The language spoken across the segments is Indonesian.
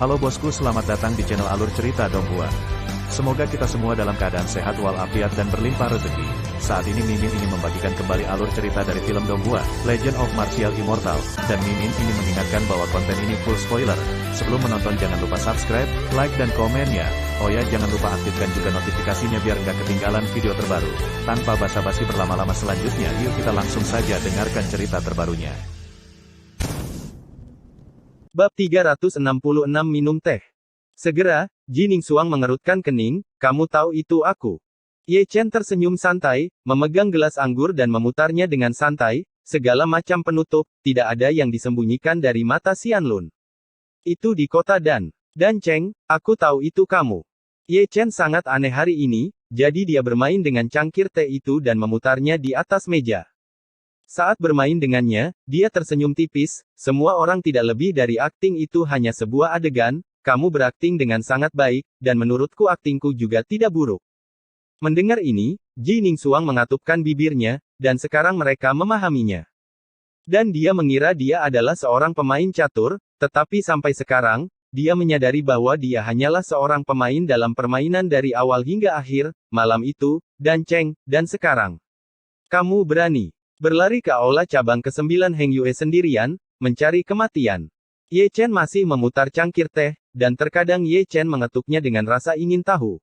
Halo bosku, selamat datang di channel Alur Cerita Donghua. Semoga kita semua dalam keadaan sehat walafiat dan berlimpah rezeki. Saat ini Mimin ingin membagikan kembali alur cerita dari film Donghua, Legend of Martial Immortal, dan Mimin ingin mengingatkan bahwa konten ini full spoiler. Sebelum menonton jangan lupa subscribe, like dan komen ya. Oh ya, jangan lupa aktifkan juga notifikasinya biar nggak ketinggalan video terbaru. Tanpa basa-basi berlama-lama selanjutnya, yuk kita langsung saja dengarkan cerita terbarunya. Bab 366 minum teh. Segera, Ji Ningsuang mengerutkan kening, kamu tahu itu aku. Ye Chen tersenyum santai, memegang gelas anggur dan memutarnya dengan santai, segala macam penutup, tidak ada yang disembunyikan dari mata Xianlun. Itu di kota Dan Cheng, aku tahu itu kamu. Ye Chen sangat aneh hari ini, jadi dia bermain dengan cangkir teh itu dan memutarnya di atas meja. Saat bermain dengannya, dia tersenyum tipis, semua orang tidak lebih dari akting itu hanya sebuah adegan, kamu berakting dengan sangat baik, dan menurutku aktingku juga tidak buruk. Mendengar ini, Ji Ningsuang mengatupkan bibirnya, dan sekarang mereka memahaminya. Dan dia mengira dia adalah seorang pemain catur, tetapi sampai sekarang, dia menyadari bahwa dia hanyalah seorang pemain dalam permainan dari awal hingga akhir, malam itu, Dan Cheng, dan sekarang. Kamu berani berlari ke aula cabang ke-9 Heng Yue sendirian, mencari kematian. Ye Chen masih memutar cangkir teh, dan terkadang Ye Chen mengetuknya dengan rasa ingin tahu.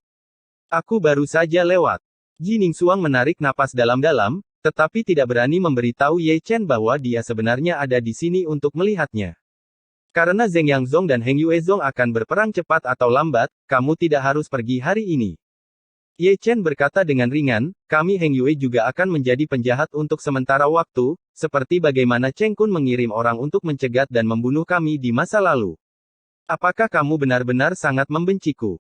Aku baru saja lewat. Ji Ningsuang menarik napas dalam-dalam, tetapi tidak berani memberitahu Ye Chen bahwa dia sebenarnya ada di sini untuk melihatnya. Karena Zheng Yangzong dan Heng Yue Zong akan berperang cepat atau lambat, kamu tidak harus pergi hari ini. Ye Chen berkata dengan ringan, kami Heng Yue juga akan menjadi penjahat untuk sementara waktu, seperti bagaimana Cheng Kun mengirim orang untuk mencegat dan membunuh kami di masa lalu. Apakah kamu benar-benar sangat membenciku?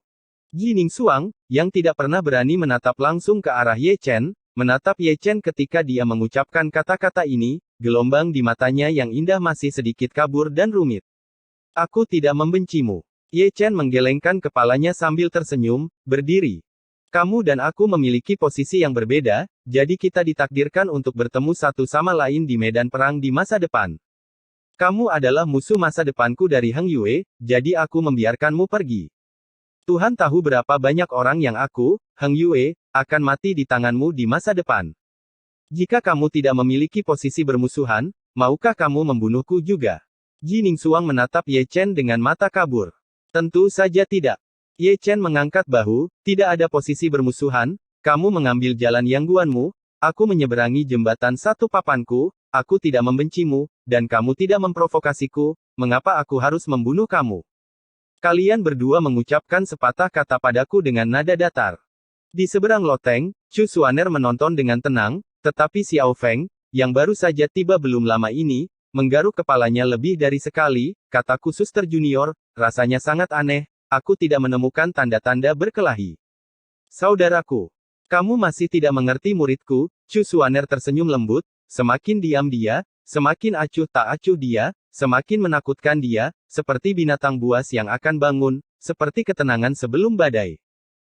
Ji Ningsuang, yang tidak pernah berani menatap langsung ke arah Ye Chen, menatap Ye Chen ketika dia mengucapkan kata-kata ini, gelombang di matanya yang indah masih sedikit kabur dan rumit. Aku tidak membencimu. Ye Chen menggelengkan kepalanya sambil tersenyum, berdiri. Kamu dan aku memiliki posisi yang berbeda, jadi kita ditakdirkan untuk bertemu satu sama lain di medan perang di masa depan. Kamu adalah musuh masa depanku dari Heng Yue, jadi aku membiarkanmu pergi. Tuhan tahu berapa banyak orang yang aku, Heng Yue, akan mati di tanganmu di masa depan. Jika kamu tidak memiliki posisi bermusuhan, maukah kamu membunuhku juga? Ji Ningsuang menatap Ye Chen dengan mata kabur. Tentu saja tidak. Ye Chen mengangkat bahu, tidak ada posisi bermusuhan, kamu mengambil jalan Yangguanmu, aku menyeberangi jembatan satu papanku, aku tidak membencimu, dan kamu tidak memprovokasiku, mengapa aku harus membunuh kamu? Kalian berdua mengucapkan sepatah kata padaku dengan nada datar. Di seberang loteng, Chu Xuaner menonton dengan tenang, tetapi Xiao Feng, yang baru saja tiba belum lama ini, menggaruk kepalanya lebih dari sekali, kataku suster junior, rasanya sangat aneh. Aku tidak menemukan tanda-tanda berkelahi. Saudaraku, kamu masih tidak mengerti muridku, Chu Xuaner tersenyum lembut, semakin diam dia, semakin acuh tak acuh dia, semakin menakutkan dia, seperti binatang buas yang akan bangun, seperti ketenangan sebelum badai.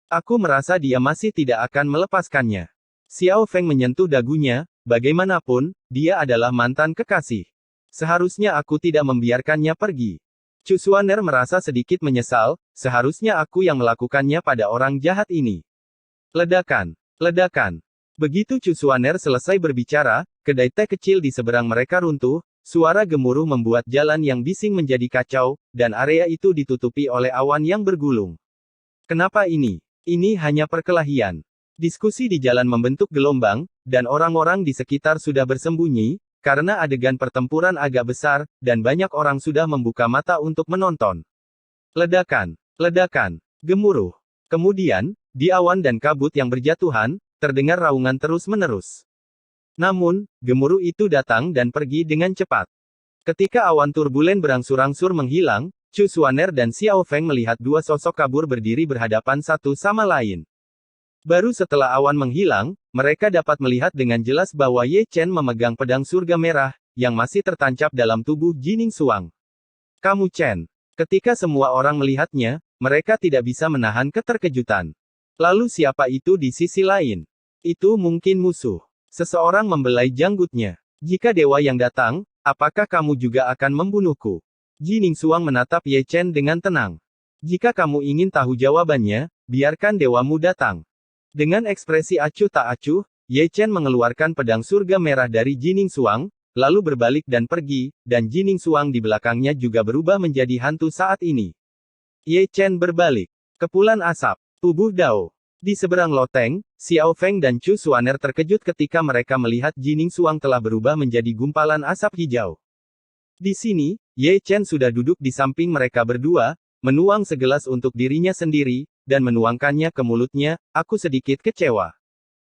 Aku merasa dia masih tidak akan melepaskannya. Xiao Feng menyentuh dagunya, bagaimanapun, dia adalah mantan kekasih. Seharusnya aku tidak membiarkannya pergi. Chu Xuaner merasa sedikit menyesal, seharusnya aku yang melakukannya pada orang jahat ini. Ledakan. Ledakan. Begitu Chu Xuaner selesai berbicara, kedai teh kecil di seberang mereka runtuh, suara gemuruh membuat jalan yang bising menjadi kacau, dan area itu ditutupi oleh awan yang bergulung. Kenapa ini? Ini hanya perkelahian. Diskusi di jalan membentuk gelombang, dan orang-orang di sekitar sudah bersembunyi, karena adegan pertempuran agak besar, dan banyak orang sudah membuka mata untuk menonton. Ledakan. Ledakan. Gemuruh. Kemudian, di awan dan kabut yang berjatuhan, terdengar raungan terus-menerus. Namun, gemuruh itu datang dan pergi dengan cepat. Ketika awan turbulen berangsur-angsur menghilang, Chu Xuaner dan Xiao Feng melihat dua sosok kabur berdiri berhadapan satu sama lain. Baru setelah awan menghilang, mereka dapat melihat dengan jelas bahwa Ye Chen memegang pedang surga merah, yang masih tertancap dalam tubuh Ji Ningsuang. Kamu Chen. Ketika semua orang melihatnya, mereka tidak bisa menahan keterkejutan. Lalu siapa itu di sisi lain? Itu mungkin musuh. Seseorang membelai janggutnya. Jika dewa yang datang, apakah kamu juga akan membunuhku? Ji Ningsuang menatap Ye Chen dengan tenang. Jika kamu ingin tahu jawabannya, biarkan dewamu datang. Dengan ekspresi acuh tak acuh, Ye Chen mengeluarkan pedang surga merah dari Ji Ningsuang, lalu berbalik dan pergi, dan Ji Ningsuang di belakangnya juga berubah menjadi hantu saat ini. Ye Chen berbalik. Kepulan asap. Tubuh Dao. Di seberang loteng, Xiao Feng dan Chu Xuaner terkejut ketika mereka melihat Ji Ningsuang telah berubah menjadi gumpalan asap hijau. Di sini, Ye Chen sudah duduk di samping mereka berdua, menuang segelas untuk dirinya sendiri, dan menuangkannya ke mulutnya. Aku sedikit kecewa.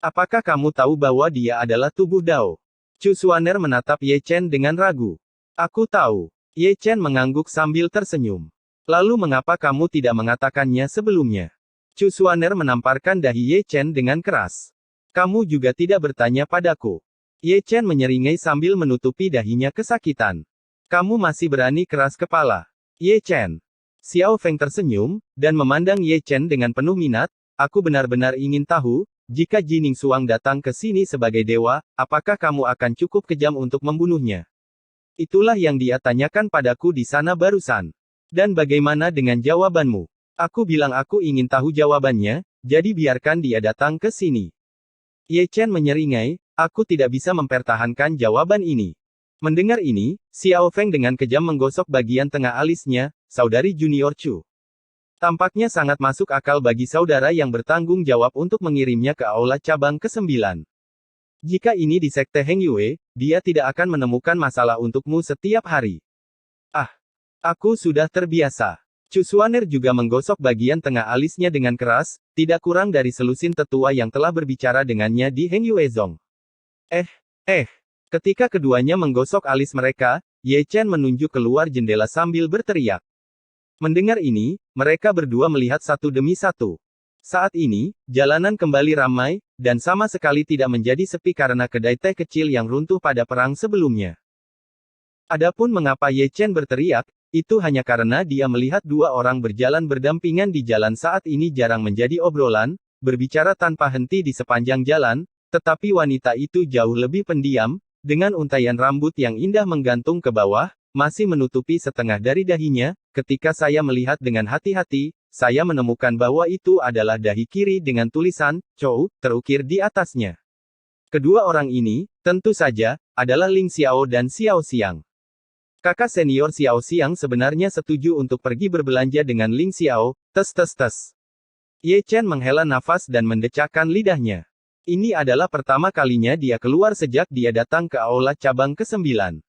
Apakah kamu tahu bahwa dia adalah tubuh Dao? Chu Xuaner menatap Ye Chen dengan ragu. Aku tahu. Ye Chen mengangguk sambil tersenyum. Lalu mengapa kamu tidak mengatakannya sebelumnya? Chu Xuaner menamparkan dahi Ye Chen dengan keras. Kamu juga tidak bertanya padaku. Ye Chen menyeringai sambil menutupi dahinya kesakitan. Kamu masih berani keras kepala. Ye Chen. Xiao Feng tersenyum, dan memandang Ye Chen dengan penuh minat. Aku benar-benar ingin tahu, jika Ji Ningsuang datang ke sini sebagai dewa, apakah kamu akan cukup kejam untuk membunuhnya? Itulah yang dia tanyakan padaku di sana barusan. Dan bagaimana dengan jawabanmu? Aku bilang aku ingin tahu jawabannya, jadi biarkan dia datang ke sini. Ye Chen menyeringai, aku tidak bisa mempertahankan jawaban ini. Mendengar ini, Xiao Feng dengan kejam menggosok bagian tengah alisnya, saudari junior Chu. Tampaknya sangat masuk akal bagi saudara yang bertanggung jawab untuk mengirimnya ke aula cabang ke-9. Jika ini di sekte Heng Yue, dia tidak akan menemukan masalah untukmu setiap hari. Ah, aku sudah terbiasa. Chu Xuaner juga menggosok bagian tengah alisnya dengan keras, tidak kurang dari selusin tetua yang telah berbicara dengannya di Heng Yue Zong. Ketika keduanya menggosok alis mereka, Ye Chen menunjuk keluar jendela sambil berteriak. Mendengar ini, mereka berdua melihat satu demi satu. Saat ini, jalanan kembali ramai, dan sama sekali tidak menjadi sepi karena kedai teh kecil yang runtuh pada perang sebelumnya. Adapun mengapa Ye Chen berteriak, itu hanya karena dia melihat dua orang berjalan berdampingan di jalan saat ini jarang menjadi obrolan, berbicara tanpa henti di sepanjang jalan, tetapi wanita itu jauh lebih pendiam, dengan untaian rambut yang indah menggantung ke bawah, masih menutupi setengah dari dahinya. Ketika saya melihat dengan hati-hati, saya menemukan bahwa itu adalah dahi kiri dengan tulisan Chou terukir di atasnya. Kedua orang ini, tentu saja, adalah Ling Xiao dan Xiao Xiang. Kakak senior Xiao Xiang sebenarnya setuju untuk pergi berbelanja dengan Ling Xiao. Tes. Ye Chen menghela nafas dan mendecakkan lidahnya. Ini adalah pertama kalinya dia keluar sejak dia datang ke aula cabang ke-9.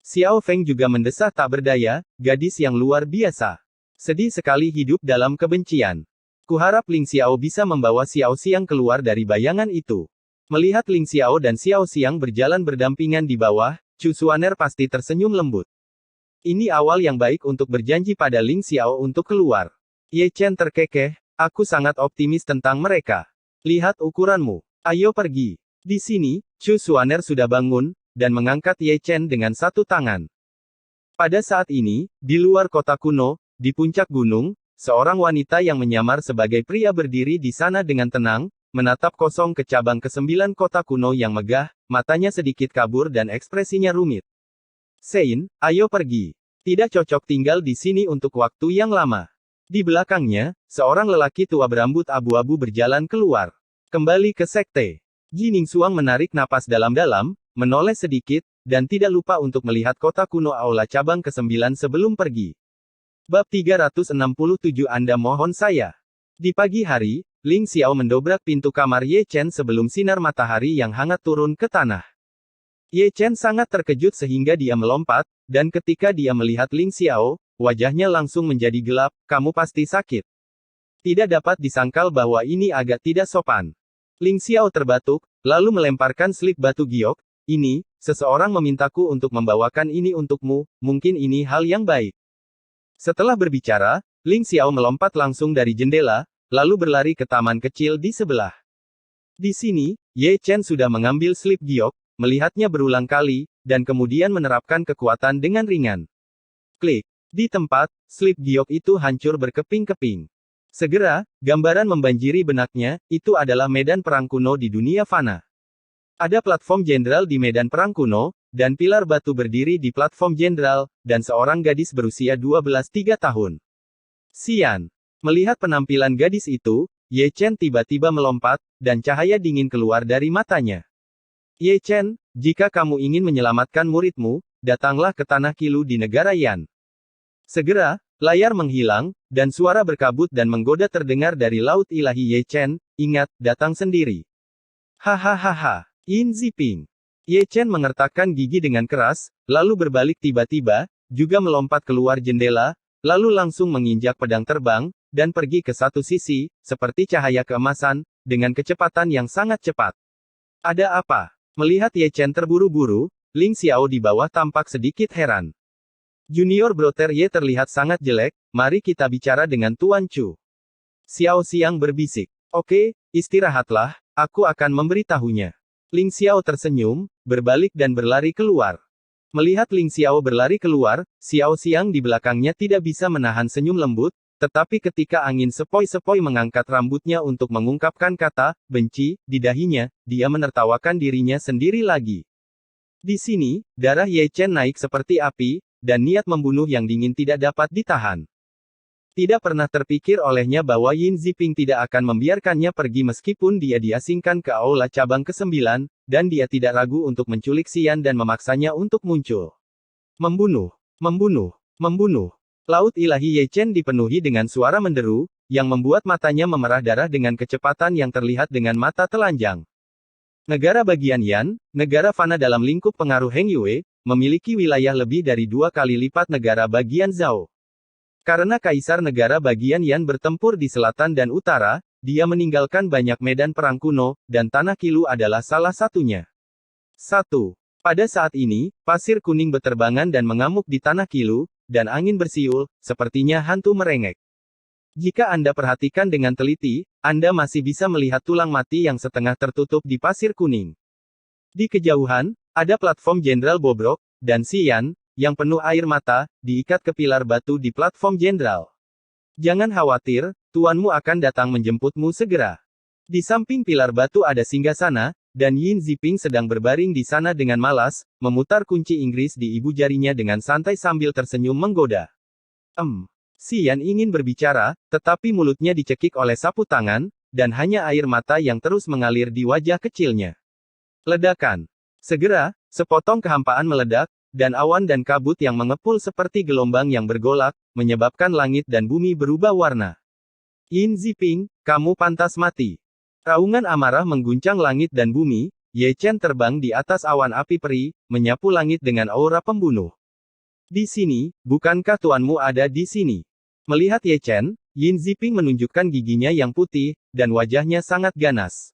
Xiao Feng juga mendesah tak berdaya, gadis yang luar biasa. Sedih sekali hidup dalam kebencian. Kuharap Ling Xiao bisa membawa Xiao Xiang keluar dari bayangan itu. Melihat Ling Xiao dan Xiao Xiang berjalan berdampingan di bawah, Chu Xuaner pasti tersenyum lembut. Ini awal yang baik untuk berjanji pada Ling Xiao untuk keluar. Ye Chen terkekeh, aku sangat optimis tentang mereka. Lihat ukuranmu. Ayo pergi. Di sini, Chu Xuaner sudah bangun, dan mengangkat Ye Chen dengan satu tangan. Pada saat ini, di luar kota kuno, di puncak gunung, seorang wanita yang menyamar sebagai pria berdiri di sana dengan tenang, menatap kosong ke cabang ke-9 kota kuno yang megah, matanya sedikit kabur dan ekspresinya rumit. Sein, ayo pergi. Tidak cocok tinggal di sini untuk waktu yang lama. Di belakangnya, seorang lelaki tua berambut abu-abu berjalan keluar. Kembali ke sekte. Ji Ningsuang menarik napas dalam-dalam, menoleh sedikit, dan tidak lupa untuk melihat kota kuno aula cabang ke-9 sebelum pergi. Bab 367 Anda mohon saya. Di pagi hari, Ling Xiao mendobrak pintu kamar Ye Chen sebelum sinar matahari yang hangat turun ke tanah. Ye Chen sangat terkejut sehingga dia melompat, dan ketika dia melihat Ling Xiao, wajahnya langsung menjadi gelap. Kamu pasti sakit. Tidak dapat disangkal bahwa ini agak tidak sopan. Ling Xiao terbatuk, lalu melemparkan slip batu giok. Ini, seseorang memintaku untuk membawakan ini untukmu, mungkin ini hal yang baik. Setelah berbicara, Ling Xiao melompat langsung dari jendela, lalu berlari ke taman kecil di sebelah. Di sini, Ye Chen sudah mengambil slip giok, melihatnya berulang kali, dan kemudian menerapkan kekuatan dengan ringan. Klik. Di tempat, slip giok itu hancur berkeping-keping. Segera, gambaran membanjiri benaknya, itu adalah medan perang kuno di dunia fana. Ada platform jenderal di medan perang kuno, dan pilar batu berdiri di platform jenderal, dan seorang gadis berusia 12-3 tahun. Xian. Melihat penampilan gadis itu, Ye Chen tiba-tiba melompat, dan cahaya dingin keluar dari matanya. Ye Chen, jika kamu ingin menyelamatkan muridmu, datanglah ke Tanah Qilu di negara Yan. Segera, layar menghilang, dan suara berkabut dan menggoda terdengar dari Laut Ilahi Ye Chen, ingat, datang sendiri. Hahaha. Yin Ziping. Ye Chen mengertakkan gigi dengan keras, lalu berbalik tiba-tiba, juga melompat keluar jendela, lalu langsung menginjak pedang terbang, dan pergi ke satu sisi, seperti cahaya keemasan, dengan kecepatan yang sangat cepat. Ada apa? Melihat Ye Chen terburu-buru, Ling Xiao di bawah tampak sedikit heran. Junior Brother Ye terlihat sangat jelek, mari kita bicara dengan Tuan Chu. Xiao Xiang berbisik. Oke, istirahatlah, aku akan memberitahunya. Ling Xiao tersenyum, berbalik dan berlari keluar. Melihat Ling Xiao berlari keluar, Xiao Xiang di belakangnya tidak bisa menahan senyum lembut, tetapi ketika angin sepoi-sepoi mengangkat rambutnya untuk mengungkapkan kata, benci, di dahinya, dia menertawakan dirinya sendiri lagi. Di sini, darah Ye Chen naik seperti api, dan niat membunuh yang dingin tidak dapat ditahan. Tidak pernah terpikir olehnya bahwa Yin Ziping tidak akan membiarkannya pergi meskipun dia diasingkan ke aula cabang ke-9, dan dia tidak ragu untuk menculik Xian dan memaksanya untuk muncul. Membunuh, membunuh, membunuh. Laut Ilahi Ye Chen dipenuhi dengan suara menderu, yang membuat matanya memerah darah dengan kecepatan yang terlihat dengan mata telanjang. Negara bagian Yan, negara fana dalam lingkup pengaruh Heng Yue, memiliki wilayah lebih dari 2 kali lipat negara bagian Zhao. Karena kaisar negara bagian Yan bertempur di selatan dan utara, dia meninggalkan banyak medan perang kuno, dan Tanah Qilu adalah salah satunya. 1. Pada saat ini, pasir kuning beterbangan dan mengamuk di Tanah Qilu, dan angin bersiul, sepertinya hantu merengek. Jika Anda perhatikan dengan teliti, Anda masih bisa melihat tulang mati yang setengah tertutup di pasir kuning. Di kejauhan, ada platform Jenderal bobrok, dan Xian, yang penuh air mata, diikat ke pilar batu di platform jenderal. Jangan khawatir, tuanmu akan datang menjemputmu segera. Di samping pilar batu ada singgasana, dan Yin Ziping sedang berbaring di sana dengan malas, memutar kunci Inggris di ibu jarinya dengan santai sambil tersenyum menggoda. Xian ingin berbicara, tetapi mulutnya dicekik oleh sapu tangan, dan hanya air mata yang terus mengalir di wajah kecilnya. Ledakan. Segera, sepotong kehampaan meledak, dan awan dan kabut yang mengepul seperti gelombang yang bergolak, menyebabkan langit dan bumi berubah warna. Yin Ziping, kamu pantas mati. Raungan amarah mengguncang langit dan bumi, Ye Chen terbang di atas awan api peri, menyapu langit dengan aura pembunuh. Di sini, bukankah tuanmu ada di sini? Melihat Ye Chen, Yin Ziping menunjukkan giginya yang putih, dan wajahnya sangat ganas.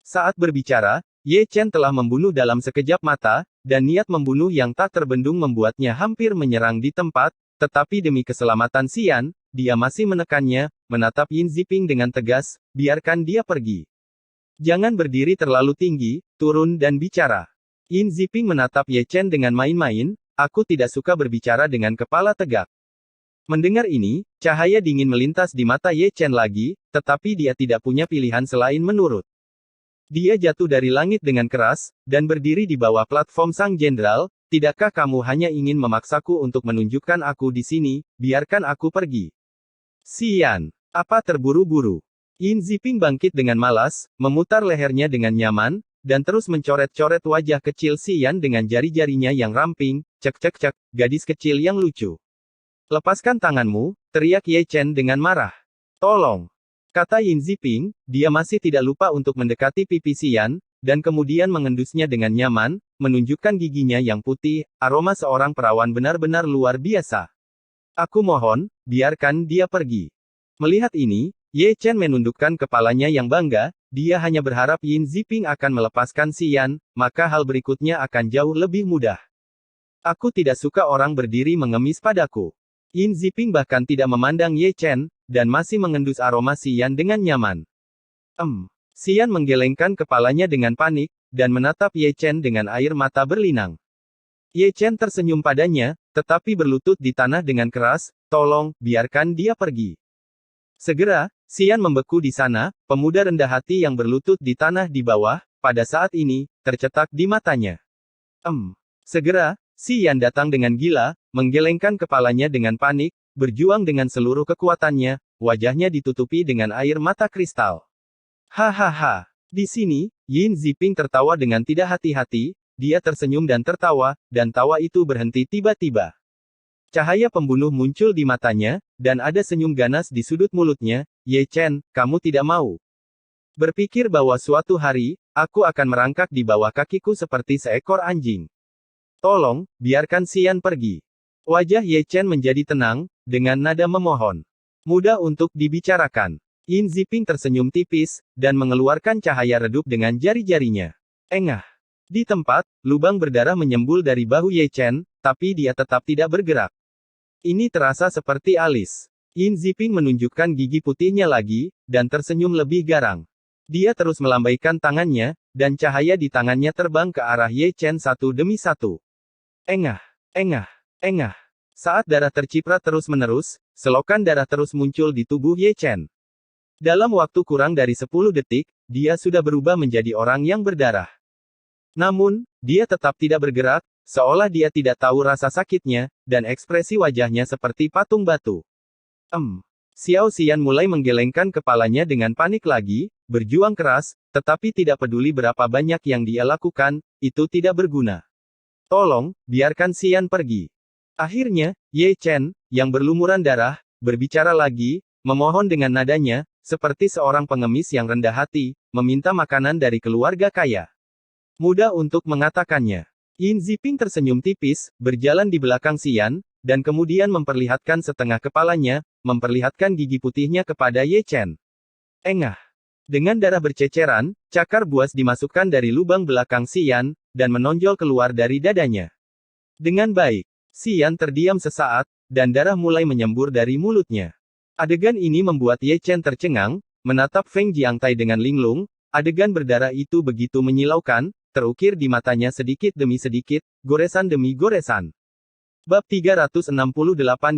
Saat berbicara, Ye Chen telah membunuh dalam sekejap mata, dan niat membunuh yang tak terbendung membuatnya hampir menyerang di tempat, tetapi demi keselamatan Xian, dia masih menekannya, menatap Yin Ziping dengan tegas, biarkan dia pergi. Jangan berdiri terlalu tinggi, turun dan bicara. Yin Ziping menatap Ye Chen dengan main-main, aku tidak suka berbicara dengan kepala tegak. Mendengar ini, cahaya dingin melintas di mata Ye Chen lagi, tetapi dia tidak punya pilihan selain menurut. Dia jatuh dari langit dengan keras, dan berdiri di bawah platform Sang Jenderal, tidakkah kamu hanya ingin memaksaku untuk menunjukkan aku di sini, biarkan aku pergi. Xian, apa terburu-buru? Yin Ziping bangkit dengan malas, memutar lehernya dengan nyaman, dan terus mencoret-coret wajah kecil Xian dengan jari-jarinya yang ramping, cek, gadis kecil yang lucu. Lepaskan tanganmu, teriak Ye Chen dengan marah. Tolong. Kata Yin Ziping, dia masih tidak lupa untuk mendekati pipi Xian, dan kemudian mengendusnya dengan nyaman, menunjukkan giginya yang putih, aroma seorang perawan benar-benar luar biasa. Aku mohon, biarkan dia pergi. Melihat ini, Ye Chen menundukkan kepalanya yang bangga, dia hanya berharap Yin Ziping akan melepaskan Xian, maka hal berikutnya akan jauh lebih mudah. Aku tidak suka orang berdiri mengemis padaku. Yin Ziping bahkan tidak memandang Ye Chen, dan masih mengendus aroma Xian dengan nyaman. Xian menggelengkan kepalanya dengan panik, dan menatap Ye Chen dengan air mata berlinang. Ye Chen tersenyum padanya, tetapi berlutut di tanah dengan keras, tolong, biarkan dia pergi. Segera, Xian membeku di sana, pemuda rendah hati yang berlutut di tanah di bawah, pada saat ini, tercetak di matanya. Segera, Si Yan datang dengan gila, menggelengkan kepalanya dengan panik, berjuang dengan seluruh kekuatannya, wajahnya ditutupi dengan air mata kristal. Hahaha. Di sini, Yin Ziping tertawa dengan tidak hati-hati, dia tersenyum dan tertawa, dan tawa itu berhenti tiba-tiba. Cahaya pembunuh muncul di matanya, dan ada senyum ganas di sudut mulutnya. Ye Chen, kamu tidak mau berpikir bahwa suatu hari, aku akan merangkak di bawah kakiku seperti seekor anjing. Tolong, biarkan Xian pergi. Wajah Ye Chen menjadi tenang, dengan nada memohon. Mudah untuk dibicarakan. Yin Ziping tersenyum tipis, dan mengeluarkan cahaya redup dengan jari-jarinya. Engah. Di tempat, lubang berdarah menyembul dari bahu Ye Chen, tapi dia tetap tidak bergerak. Ini terasa seperti alis. Yin Ziping menunjukkan gigi putihnya lagi, dan tersenyum lebih garang. Dia terus melambaikan tangannya, dan cahaya di tangannya terbang ke arah Ye Chen satu demi satu. Engah, engah, engah. Saat darah terciprat terus-menerus, selokan darah terus muncul di tubuh Ye Chen. Dalam waktu kurang dari 10 detik, dia sudah berubah menjadi orang yang berdarah. Namun, dia tetap tidak bergerak, seolah dia tidak tahu rasa sakitnya, dan ekspresi wajahnya seperti patung batu. Xiao Xian mulai menggelengkan kepalanya dengan panik lagi, berjuang keras, tetapi tidak peduli berapa banyak yang dia lakukan, itu tidak berguna. Tolong, biarkan Xian pergi. Akhirnya, Ye Chen, yang berlumuran darah, berbicara lagi, memohon dengan nadanya, seperti seorang pengemis yang rendah hati, meminta makanan dari keluarga kaya. Mudah untuk mengatakannya. Yin Ziping tersenyum tipis, berjalan di belakang Xian, dan kemudian memperlihatkan setengah kepalanya, memperlihatkan gigi putihnya kepada Ye Chen. Engah. Dengan darah berceceran, cakar buas dimasukkan dari lubang belakang Xian, dan menonjol keluar dari dadanya. Dengan baik, Xian terdiam sesaat, dan darah mulai menyembur dari mulutnya. Adegan ini membuat Ye Chen tercengang, menatap Feng Jiangtai dengan linglung. Adegan berdarah itu begitu menyilaukan, terukir di matanya sedikit demi sedikit, goresan demi goresan. Bab 368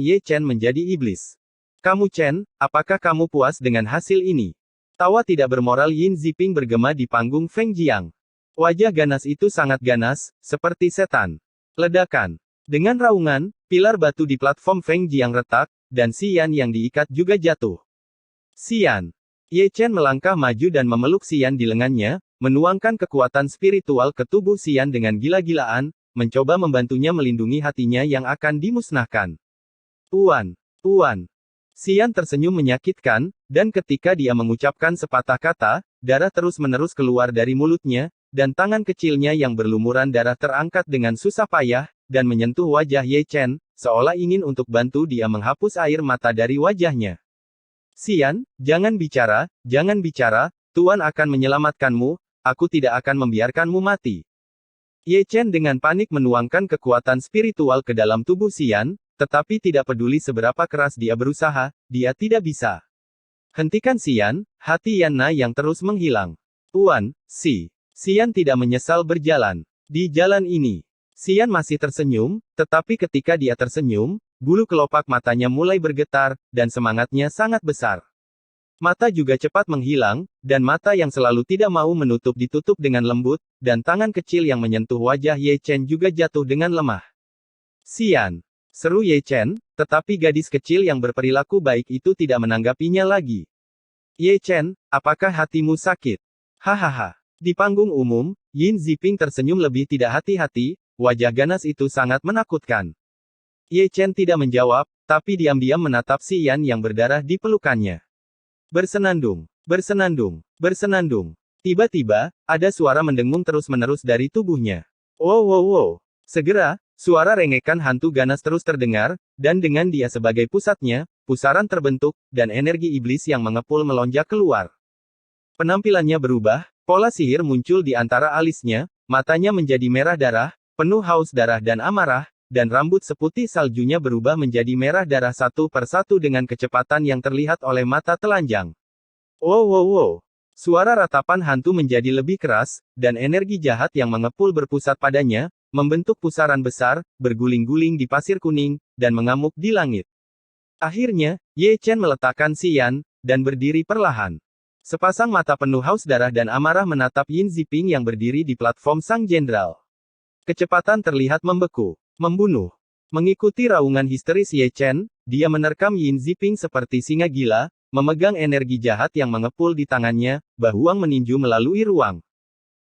Ye Chen menjadi iblis. Kamu Chen, apakah kamu puas dengan hasil ini? Tawa tidak bermoral Yin Ziping bergema di panggung Feng Jiang. Wajah ganas itu sangat ganas, seperti setan. Ledakan. Dengan raungan, pilar batu di platform Feng Jiang retak, dan Xian yang diikat juga jatuh. Xian. Ye Chen melangkah maju dan memeluk Xian di lengannya, menuangkan kekuatan spiritual ke tubuh Xian dengan gila-gilaan, mencoba membantunya melindungi hatinya yang akan dimusnahkan. Tuan. Xian tersenyum menyakitkan, dan ketika dia mengucapkan sepatah kata, darah terus-menerus keluar dari mulutnya, dan tangan kecilnya yang berlumuran darah terangkat dengan susah payah, dan menyentuh wajah Ye Chen, seolah ingin untuk bantu dia menghapus air mata dari wajahnya. Xian, jangan bicara, Tuan akan menyelamatkanmu, aku tidak akan membiarkanmu mati. Ye Chen dengan panik menuangkan kekuatan spiritual ke dalam tubuh Xian, tetapi tidak peduli seberapa keras dia berusaha, dia tidak bisa. Hentikan Xian, hati Yanna yang terus menghilang. Tuan, Xian tidak menyesal berjalan. Di jalan ini, Xian masih tersenyum, tetapi ketika dia tersenyum, bulu kelopak matanya mulai bergetar, dan semangatnya sangat besar. Mata juga cepat menghilang, dan mata yang selalu tidak mau menutup ditutup dengan lembut, dan tangan kecil yang menyentuh wajah Ye Chen juga jatuh dengan lemah. Xian. Seru Ye Chen, tetapi gadis kecil yang berperilaku baik itu tidak menanggapinya lagi. Ye Chen, apakah hatimu sakit? Hahaha. Di panggung umum, Yin Ziping tersenyum lebih tidak hati-hati, wajah ganas itu sangat menakutkan. Ye Chen tidak menjawab, tapi diam-diam menatap Xian yang berdarah di pelukannya. Bersenandung. Tiba-tiba, ada suara mendengung terus-menerus dari tubuhnya. Wow. Segera, suara rengekan hantu ganas terus terdengar, dan dengan dia sebagai pusatnya, pusaran terbentuk, dan energi iblis yang mengepul melonjak keluar. Penampilannya berubah, pola sihir muncul di antara alisnya, matanya menjadi merah darah, penuh haus darah dan amarah, dan rambut seputih saljunya berubah menjadi merah darah satu persatu dengan kecepatan yang terlihat oleh mata telanjang. Wow. Suara ratapan hantu menjadi lebih keras, dan energi jahat yang mengepul berpusat padanya, membentuk pusaran besar, berguling-guling di pasir kuning, dan mengamuk di langit. Akhirnya, Ye Chen meletakkan Xian, dan berdiri perlahan. Sepasang mata penuh haus darah dan amarah menatap Yin Ziping yang berdiri di platform Sang Jenderal. Kecepatan terlihat membeku. Membunuh. Mengikuti raungan histeris Ye Chen, dia menerkam Yin Ziping seperti singa gila, memegang energi jahat yang mengepul di tangannya, Bahuang meninju melalui ruang.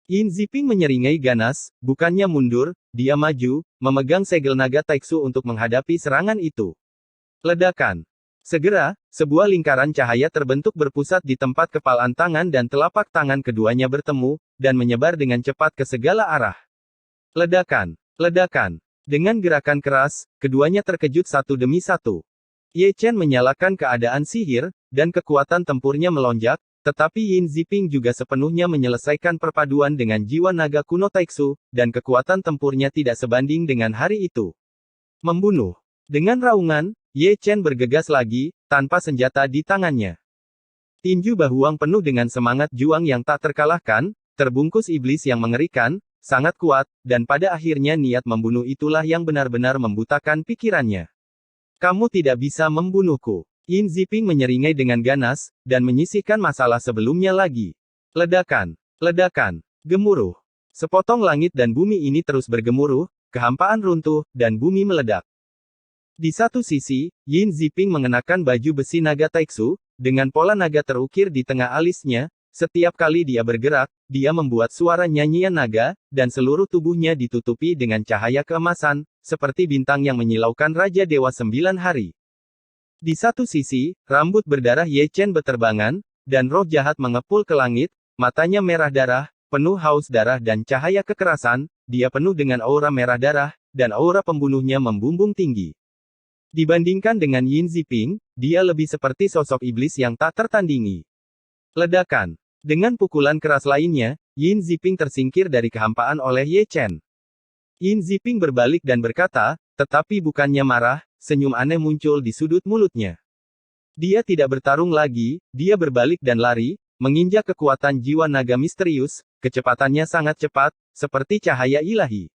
Yin Ziping menyeringai ganas, bukannya mundur, dia maju, memegang segel naga Taiksu untuk menghadapi serangan itu. Ledakan. Segera, sebuah lingkaran cahaya terbentuk berpusat di tempat kepalan tangan dan telapak tangan keduanya bertemu, dan menyebar dengan cepat ke segala arah. Ledakan. Ledakan. Dengan gerakan keras, keduanya terkejut satu demi satu. Ye Chen menyalakan keadaan sihir, dan kekuatan tempurnya melonjak, tetapi Yin Ziping juga sepenuhnya menyelesaikan perpaduan dengan jiwa naga kuno Taiksu, dan kekuatan tempurnya tidak sebanding dengan hari itu. Membunuh. Dengan raungan, Ye Chen bergegas lagi, tanpa senjata di tangannya. Tinju Bahuang penuh dengan semangat juang yang tak terkalahkan, terbungkus iblis yang mengerikan, sangat kuat, dan pada akhirnya niat membunuh itulah yang benar-benar membutakan pikirannya. Kamu tidak bisa membunuhku. Yin Ziping menyeringai dengan ganas, dan menyisihkan masalah sebelumnya lagi. Ledakan. Ledakan. Gemuruh. Sepotong langit dan bumi ini terus bergemuruh, kehampaan runtuh, dan bumi meledak. Di satu sisi, Yin Ziping mengenakan baju besi naga Taiksu, dengan pola naga terukir di tengah alisnya, setiap kali dia bergerak, dia membuat suara nyanyian naga, dan seluruh tubuhnya ditutupi dengan cahaya keemasan, seperti bintang yang menyilaukan Raja Dewa 9 hari. Di satu sisi, rambut berdarah Ye Chen beterbangan, dan roh jahat mengepul ke langit, matanya merah darah, penuh haus darah dan cahaya kekerasan, dia penuh dengan aura merah darah, dan aura pembunuhnya membumbung tinggi. Dibandingkan dengan Yin Ziping, dia lebih seperti sosok iblis yang tak tertandingi. Ledakan. Dengan pukulan keras lainnya, Yin Ziping tersingkir dari kehampaan oleh Ye Chen. Yin Ziping berbalik dan berkata, tetapi bukannya marah, senyum aneh muncul di sudut mulutnya. Dia tidak bertarung lagi, dia berbalik dan lari, menginjak kekuatan jiwa naga misterius, kecepatannya sangat cepat, seperti cahaya ilahi.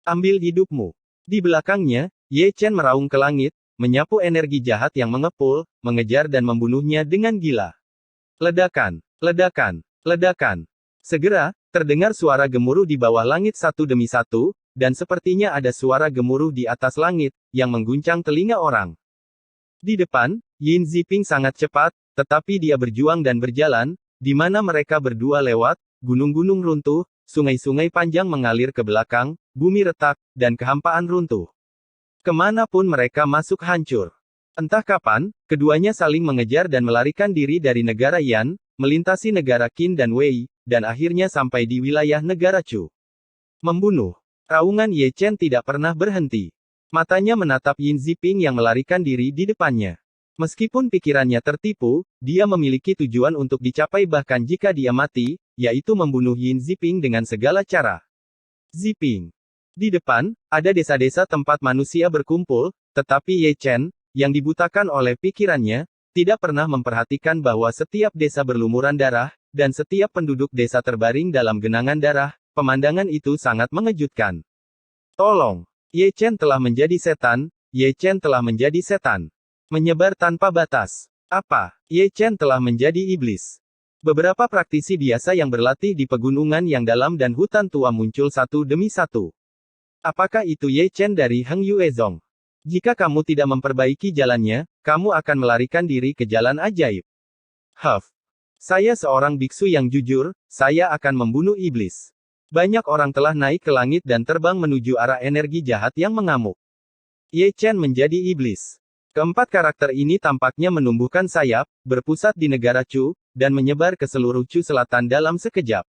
Ambil hidupmu. Di belakangnya, Ye Chen meraung ke langit, menyapu energi jahat yang mengepul, mengejar dan membunuhnya dengan gila. Ledakan. Ledakan. Ledakan. Segera, terdengar suara gemuruh di bawah langit satu demi satu, dan sepertinya ada suara gemuruh di atas langit, yang mengguncang telinga orang. Di depan, Yin Ziping sangat cepat, tetapi dia berjuang dan berjalan, di mana mereka berdua lewat, gunung-gunung runtuh, sungai-sungai panjang mengalir ke belakang, bumi retak, dan kehampaan runtuh. Kemanapun mereka masuk hancur. Entah kapan, keduanya saling mengejar dan melarikan diri dari negara Yan, melintasi negara Qin dan Wei, dan akhirnya sampai di wilayah negara Chu. Membunuh. Raungan Ye Chen tidak pernah berhenti. Matanya menatap Yin Ziping yang melarikan diri di depannya. Meskipun pikirannya tertipu, dia memiliki tujuan untuk dicapai bahkan jika dia mati, yaitu membunuh Yin Ziping dengan segala cara. Ziping. Di depan, ada desa-desa tempat manusia berkumpul, tetapi Ye Chen, yang dibutakan oleh pikirannya, tidak pernah memperhatikan bahwa setiap desa berlumuran darah, dan setiap penduduk desa terbaring dalam genangan darah. Pemandangan itu sangat mengejutkan. Tolong! Ye Chen telah menjadi setan, Ye Chen telah menjadi setan. Menyebar tanpa batas. Apa? Ye Chen telah menjadi iblis. Beberapa praktisi biasa yang berlatih di pegunungan yang dalam dan hutan tua muncul satu demi satu. Apakah itu Ye Chen dari Heng Yuezong? Jika kamu tidak memperbaiki jalannya, kamu akan melarikan diri ke jalan ajaib. Huff. Saya seorang biksu yang jujur, saya akan membunuh iblis. Banyak orang telah naik ke langit dan terbang menuju arah energi jahat yang mengamuk. Ye Chen menjadi iblis. Keempat karakter ini tampaknya menumbuhkan sayap, berpusat di negara Chu, dan menyebar ke seluruh Chu Selatan dalam sekejap.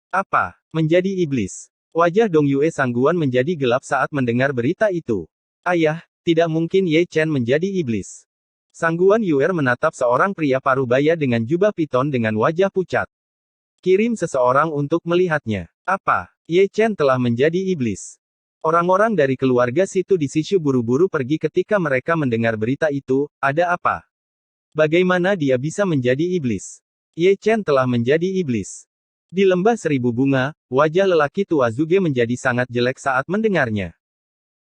Apa? Menjadi iblis? Wajah Dong Yue Sangguan menjadi gelap saat mendengar berita itu. Ayah, tidak mungkin Ye Chen menjadi iblis. Sangguan Yuer menatap seorang pria paruh baya dengan jubah piton dengan wajah pucat. Kirim seseorang untuk melihatnya. Apa? Ye Chen telah menjadi iblis. Orang-orang dari keluarga situ di Sishu buru-buru pergi ketika mereka mendengar berita itu. Ada apa? Bagaimana dia bisa menjadi iblis? Ye Chen telah menjadi iblis. Di lembah seribu bunga, wajah lelaki tua Zuge menjadi sangat jelek saat mendengarnya.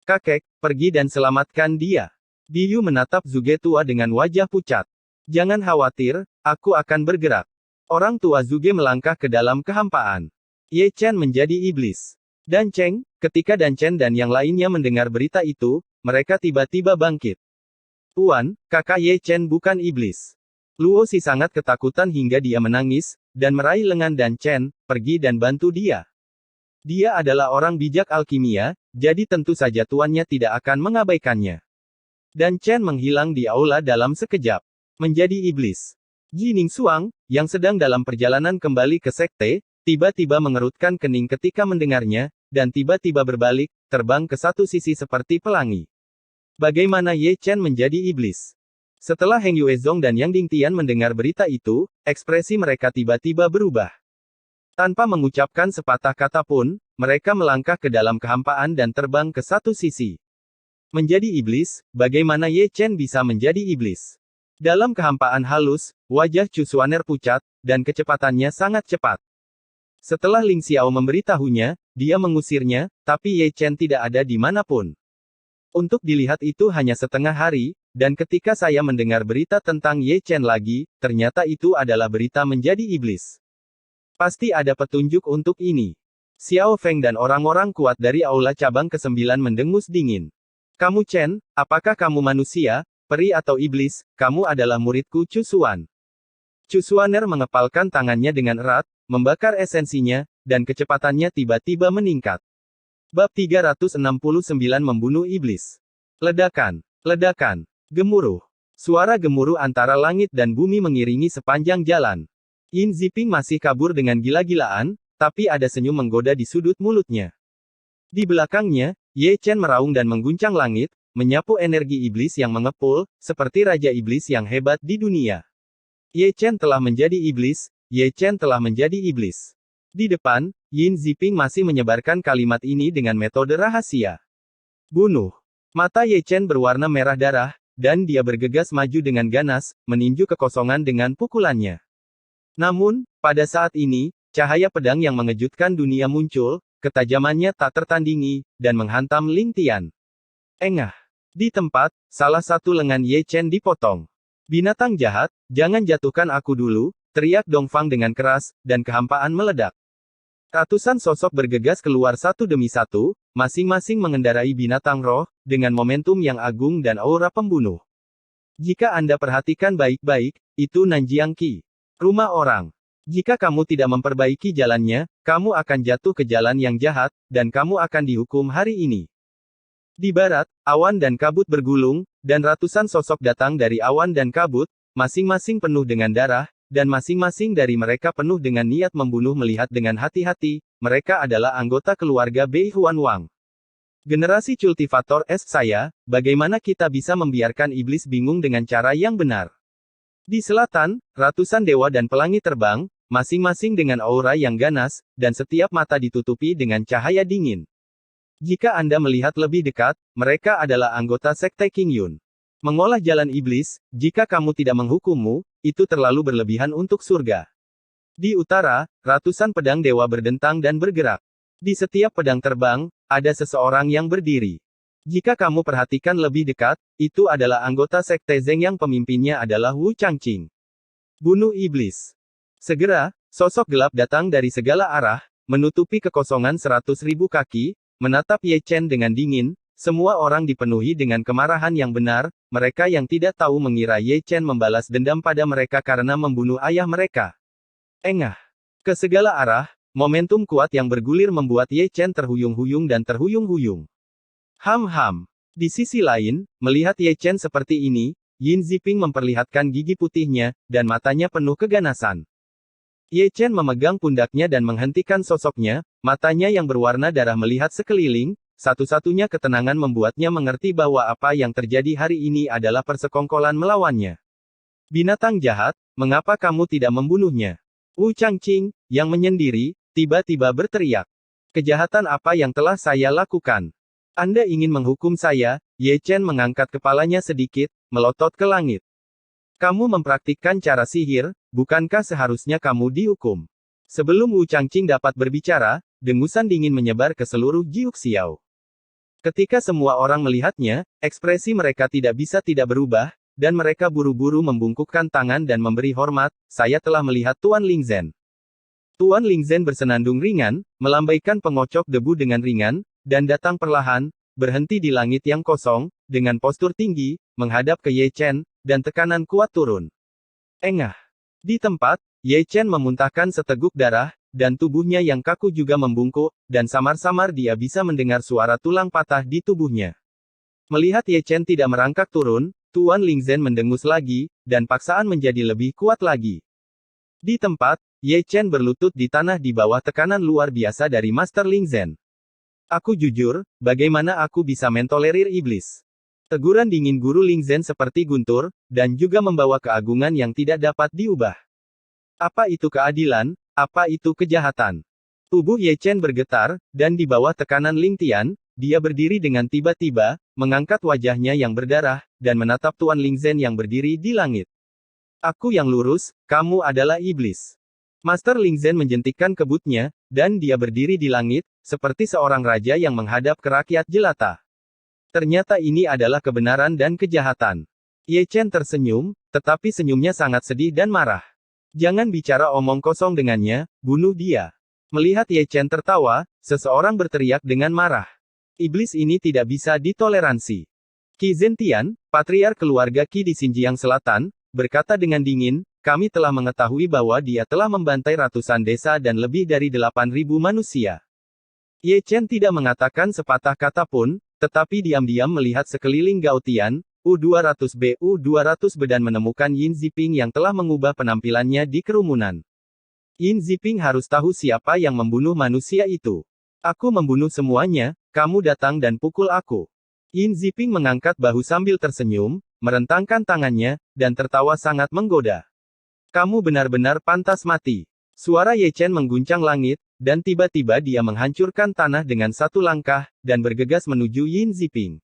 Kakek, pergi dan selamatkan dia. Biyu menatap Zuge tua dengan wajah pucat. Jangan khawatir, aku akan bergerak. Orang tua Zuge melangkah ke dalam kehampaan. Ye Chen menjadi iblis. Dan Cheng, ketika Dan Chen dan yang lainnya mendengar berita itu, mereka tiba-tiba bangkit. Tuan, kakak Ye Chen bukan iblis. Luo Xi sangat ketakutan hingga dia menangis, dan meraih lengan Dan Chen, pergi dan bantu dia. Dia adalah orang bijak alkimia, jadi tentu saja tuannya tidak akan mengabaikannya. Dan Chen menghilang di aula dalam sekejap. Menjadi iblis. Jining Xuang, yang sedang dalam perjalanan kembali ke sekte, tiba-tiba mengerutkan kening ketika mendengarnya, dan tiba-tiba berbalik, terbang ke satu sisi seperti pelangi. Bagaimana Ye Chen menjadi iblis? Setelah Heng Yuezong dan Yang Dingtian mendengar berita itu, ekspresi mereka tiba-tiba berubah. Tanpa mengucapkan sepatah kata pun, mereka melangkah ke dalam kehampaan dan terbang ke satu sisi. Menjadi iblis, bagaimana Ye Chen bisa menjadi iblis? Dalam kehampaan halus, wajah Chu Xuaner pucat, dan kecepatannya sangat cepat. Setelah Ling Xiao memberitahunya, dia mengusirnya, tapi Ye Chen tidak ada di manapun. Untuk dilihat itu hanya setengah hari, dan ketika saya mendengar berita tentang Ye Chen lagi, ternyata itu adalah berita menjadi iblis. Pasti ada petunjuk untuk ini. Xiao Feng dan orang-orang kuat dari aula cabang ke-9 mendengus dingin. Kamu Chen, apakah kamu manusia, peri atau iblis? Kamu adalah muridku Chu Xuan. Chu Xuaner mengepalkan tangannya dengan erat, membakar esensinya, dan kecepatannya tiba-tiba meningkat. Bab 369 Membunuh Iblis. Ledakan. Ledakan. Gemuruh. Suara gemuruh antara langit dan bumi mengiringi sepanjang jalan. Yin Ziping masih kabur dengan gila-gilaan, tapi ada senyum menggoda di sudut mulutnya. Di belakangnya, Ye Chen meraung dan mengguncang langit, menyapu energi iblis yang mengepul, seperti Raja Iblis yang hebat di dunia. Ye Chen telah menjadi iblis, Ye Chen telah menjadi iblis. Di depan, Yin Ziping masih menyebarkan kalimat ini dengan metode rahasia. Bunuh. Mata Ye Chen berwarna merah darah, dan dia bergegas maju dengan ganas, meninju kekosongan dengan pukulannya. Namun, pada saat ini, cahaya pedang yang mengejutkan dunia muncul, ketajamannya tak tertandingi, dan menghantam Ling Tian. Engah. Di tempat, salah satu lengan Ye Chen dipotong. Binatang jahat, jangan jatuhkan aku dulu, teriak Dongfang dengan keras, dan kehampaan meledak. Ratusan sosok bergegas keluar satu demi satu, masing-masing mengendarai binatang roh, dengan momentum yang agung dan aura pembunuh. Jika Anda perhatikan baik-baik, itu Nanjiang Qi. Rumah orang. Jika kamu tidak memperbaiki jalannya, kamu akan jatuh ke jalan yang jahat, dan kamu akan dihukum hari ini. Di barat, awan dan kabut bergulung, dan ratusan sosok datang dari awan dan kabut, masing-masing penuh dengan darah, dan masing-masing dari mereka penuh dengan niat membunuh. Melihat dengan hati-hati, mereka adalah anggota keluarga Bei Huan Wang. Generasi Cultivator S saya, bagaimana kita bisa membiarkan iblis bingung dengan cara yang benar? Di selatan, ratusan dewa dan pelangi terbang, masing-masing dengan aura yang ganas, dan setiap mata ditutupi dengan cahaya dingin. Jika Anda melihat lebih dekat, mereka adalah anggota Sekte King Yun. Mengolah jalan iblis, jika kamu tidak menghukummu, itu terlalu berlebihan untuk surga. Di utara, ratusan pedang dewa berdentang dan bergerak. Di setiap pedang terbang, ada seseorang yang berdiri. Jika kamu perhatikan lebih dekat, itu adalah anggota Sekte Zeng yang pemimpinnya adalah Wu Changqing. Bunuh iblis. Segera, sosok gelap datang dari segala arah, menutupi kekosongan 100.000 kaki, menatap Ye Chen dengan dingin. Semua orang dipenuhi dengan kemarahan yang benar, mereka yang tidak tahu mengira Ye Chen membalas dendam pada mereka karena membunuh ayah mereka. Engah. Ke segala arah, momentum kuat yang bergulir membuat Ye Chen terhuyung-huyung dan terhuyung-huyung. Ham-ham. Di sisi lain, melihat Ye Chen seperti ini, Yin Ziping memperlihatkan gigi putihnya, dan matanya penuh keganasan. Ye Chen memegang pundaknya dan menghentikan sosoknya, matanya yang berwarna darah melihat sekeliling. Satu-satunya ketenangan membuatnya mengerti bahwa apa yang terjadi hari ini adalah persekongkolan melawannya. Binatang jahat, mengapa kamu tidak membunuhnya? Wu Changqing, yang menyendiri, tiba-tiba berteriak. Kejahatan apa yang telah saya lakukan? Anda ingin menghukum saya? Ye Chen mengangkat kepalanya sedikit, melotot ke langit. Kamu mempraktikkan cara sihir, bukankah seharusnya kamu dihukum? Sebelum Wu Changqing dapat berbicara, dengusan dingin menyebar ke seluruh Jiuk Xiao. Ketika semua orang melihatnya, ekspresi mereka tidak bisa tidak berubah, dan mereka buru-buru membungkukkan tangan dan memberi hormat. Saya telah melihat Tuan Lingzhen. Tuan Lingzhen bersenandung ringan, melambaikan pengocok debu dengan ringan, dan datang perlahan, berhenti di langit yang kosong, dengan postur tinggi, menghadap ke Ye Chen, dan tekanan kuat turun. Engah. Di tempat, Ye Chen memuntahkan seteguk darah, dan tubuhnya yang kaku juga membungkuk, dan samar-samar dia bisa mendengar suara tulang patah di tubuhnya. Melihat Ye Chen tidak merangkak turun, Tuan Lingzhen mendengus lagi, dan paksaan menjadi lebih kuat lagi. Di tempat, Ye Chen berlutut di tanah di bawah tekanan luar biasa dari Master Lingzhen. Aku jujur, bagaimana aku bisa mentolerir iblis? Teguran dingin Guru Lingzhen seperti guntur, dan juga membawa keagungan yang tidak dapat diubah. Apa itu keadilan? Apa itu kejahatan? Tubuh Ye Chen bergetar, dan di bawah tekanan Ling Tian, dia berdiri dengan tiba-tiba, mengangkat wajahnya yang berdarah, dan menatap Tuan Lingzhen yang berdiri di langit. Aku yang lurus, kamu adalah iblis. Master Lingzhen menjentikkan kebutnya, dan dia berdiri di langit, seperti seorang raja yang menghadap ke rakyat jelata. Ternyata ini adalah kebenaran dan kejahatan. Ye Chen tersenyum, tetapi senyumnya sangat sedih dan marah. Jangan bicara omong kosong dengannya, bunuh dia. Melihat Ye Chen tertawa, seseorang berteriak dengan marah. Iblis ini tidak bisa ditoleransi. Qi Zentian, patriark keluarga Qi di Xinjiang Selatan, berkata dengan dingin, kami telah mengetahui bahwa dia telah membantai ratusan desa dan lebih dari 8.000 manusia. Ye Chen tidak mengatakan sepatah kata pun, tetapi diam-diam melihat sekeliling Gaotian, U200B dan menemukan Yin Ziping yang telah mengubah penampilannya di kerumunan. Yin Ziping harus tahu siapa yang membunuh manusia itu. Aku membunuh semuanya, kamu datang dan pukul aku. Yin Ziping mengangkat bahu sambil tersenyum, merentangkan tangannya, dan tertawa sangat menggoda. Kamu benar-benar pantas mati. Suara Ye Chen mengguncang langit, dan tiba-tiba dia menghancurkan tanah dengan satu langkah, dan bergegas menuju Yin Ziping.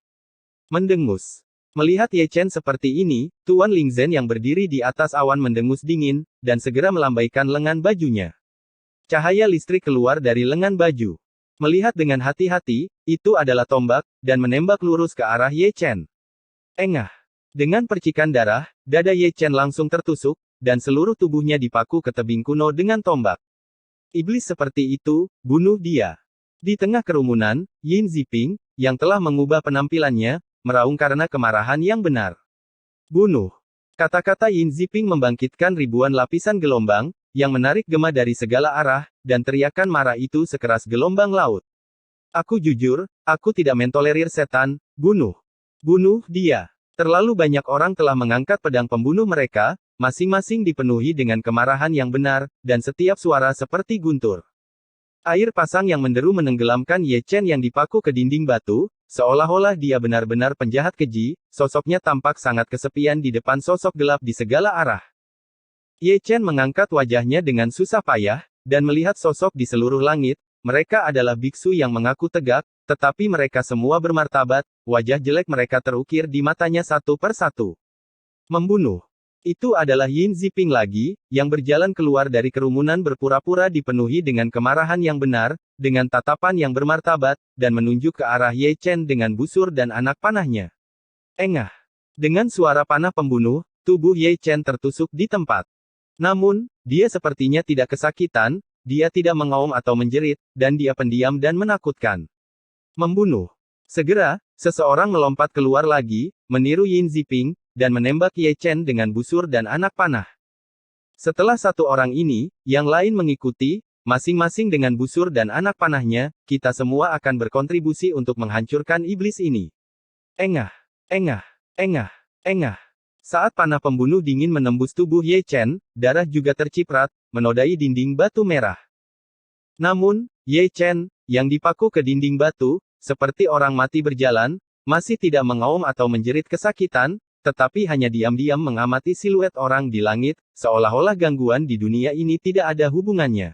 Mendengus. Melihat Ye Chen seperti ini, Tuan Lingzhen yang berdiri di atas awan mendengus dingin, dan segera melambaikan lengan bajunya. Cahaya listrik keluar dari lengan baju. Melihat dengan hati-hati, itu adalah tombak, dan menembak lurus ke arah Ye Chen. Engah. Dengan percikan darah, dada Ye Chen langsung tertusuk, dan seluruh tubuhnya dipaku ke tebing kuno dengan tombak. Iblis seperti itu, bunuh dia. Di tengah kerumunan, Yin Ziping, yang telah mengubah penampilannya, meraung karena kemarahan yang benar. Bunuh. Kata-kata Yin Ziping membangkitkan ribuan lapisan gelombang, yang menarik gema dari segala arah, dan teriakan marah itu sekeras gelombang laut. Aku jujur, aku tidak mentolerir setan, bunuh. Bunuh dia. Terlalu banyak orang telah mengangkat pedang pembunuh mereka, masing-masing dipenuhi dengan kemarahan yang benar, dan setiap suara seperti guntur. Air pasang yang menderu menenggelamkan Ye Chen yang dipaku ke dinding batu, seolah-olah dia benar-benar penjahat keji, sosoknya tampak sangat kesepian di depan sosok gelap di segala arah. Ye Chen mengangkat wajahnya dengan susah payah, dan melihat sosok di seluruh langit, mereka adalah biksu yang mengaku tegak, tetapi mereka semua bermartabat, wajah jelek mereka terukir di matanya satu per satu. Membunuh. Itu adalah Yin Ziping lagi, yang berjalan keluar dari kerumunan berpura-pura dipenuhi dengan kemarahan yang benar, dengan tatapan yang bermartabat, dan menunjuk ke arah Ye Chen dengan busur dan anak panahnya. Engah. Dengan suara panah pembunuh, tubuh Ye Chen tertusuk di tempat. Namun, dia sepertinya tidak kesakitan, dia tidak mengaum atau menjerit, dan dia pendiam dan menakutkan. Membunuh. Segera, seseorang melompat keluar lagi, meniru Yin Ziping, dan menembak Ye Chen dengan busur dan anak panah. Setelah satu orang ini, yang lain mengikuti, masing-masing dengan busur dan anak panahnya, kita semua akan berkontribusi untuk menghancurkan iblis ini. Engah. Engah. Engah. Engah. Saat panah pembunuh dingin menembus tubuh Ye Chen, darah juga terciprat, menodai dinding batu merah. Namun, Ye Chen, yang dipaku ke dinding batu, seperti orang mati berjalan, masih tidak mengaum atau menjerit kesakitan, tetapi hanya diam-diam mengamati siluet orang di langit, seolah-olah gangguan di dunia ini tidak ada hubungannya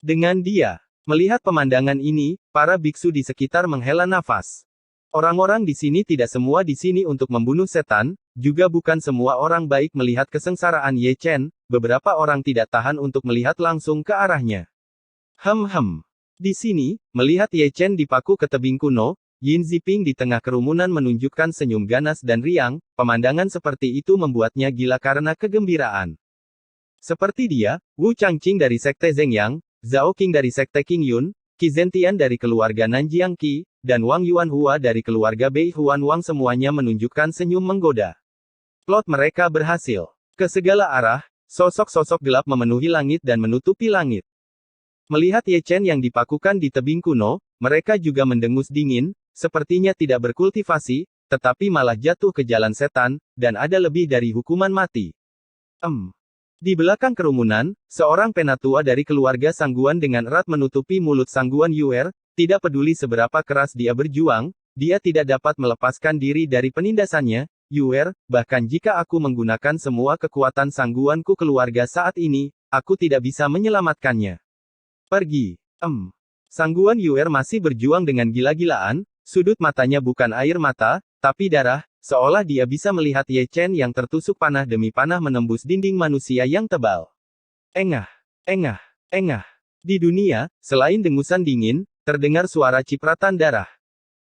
dengan dia. Melihat pemandangan ini, para biksu di sekitar menghela nafas. Orang-orang di sini tidak semua di sini untuk membunuh setan, juga bukan semua orang baik melihat kesengsaraan Ye Chen, beberapa orang tidak tahan untuk melihat langsung ke arahnya. Di sini, melihat Ye Chen dipaku ke tebing kuno, Yin Ziping di tengah kerumunan menunjukkan senyum ganas dan riang, pemandangan seperti itu membuatnya gila karena kegembiraan. Seperti dia, Wu Changqing dari Sekte Zhengyang, Zhao Qing dari Sekte Qingyun, Qi Zentian dari keluarga Nanjiang Qi, dan Wang Yuanhua dari keluarga Bei Huan Wang semuanya menunjukkan senyum menggoda. Plot mereka berhasil. Ke segala arah, sosok-sosok gelap memenuhi langit dan menutupi langit. Melihat Ye Chen yang dipakukan di tebing kuno, mereka juga mendengus dingin, sepertinya tidak berkultivasi, tetapi malah jatuh ke jalan setan, dan ada lebih dari hukuman mati. Di belakang kerumunan, seorang penatua dari keluarga Sangguan dengan erat menutupi mulut Sangguan Yuer, tidak peduli seberapa keras dia berjuang, dia tidak dapat melepaskan diri dari penindasannya. Yuer, bahkan jika aku menggunakan semua kekuatan Sangguanku keluarga saat ini, aku tidak bisa menyelamatkannya. Pergi. Sangguan Yuer masih berjuang dengan gila-gilaan, sudut matanya bukan air mata, tapi darah, seolah dia bisa melihat Ye Chen yang tertusuk panah demi panah menembus dinding manusia yang tebal. Engah, engah, engah. Di dunia, selain dengusan dingin, terdengar suara cipratan darah.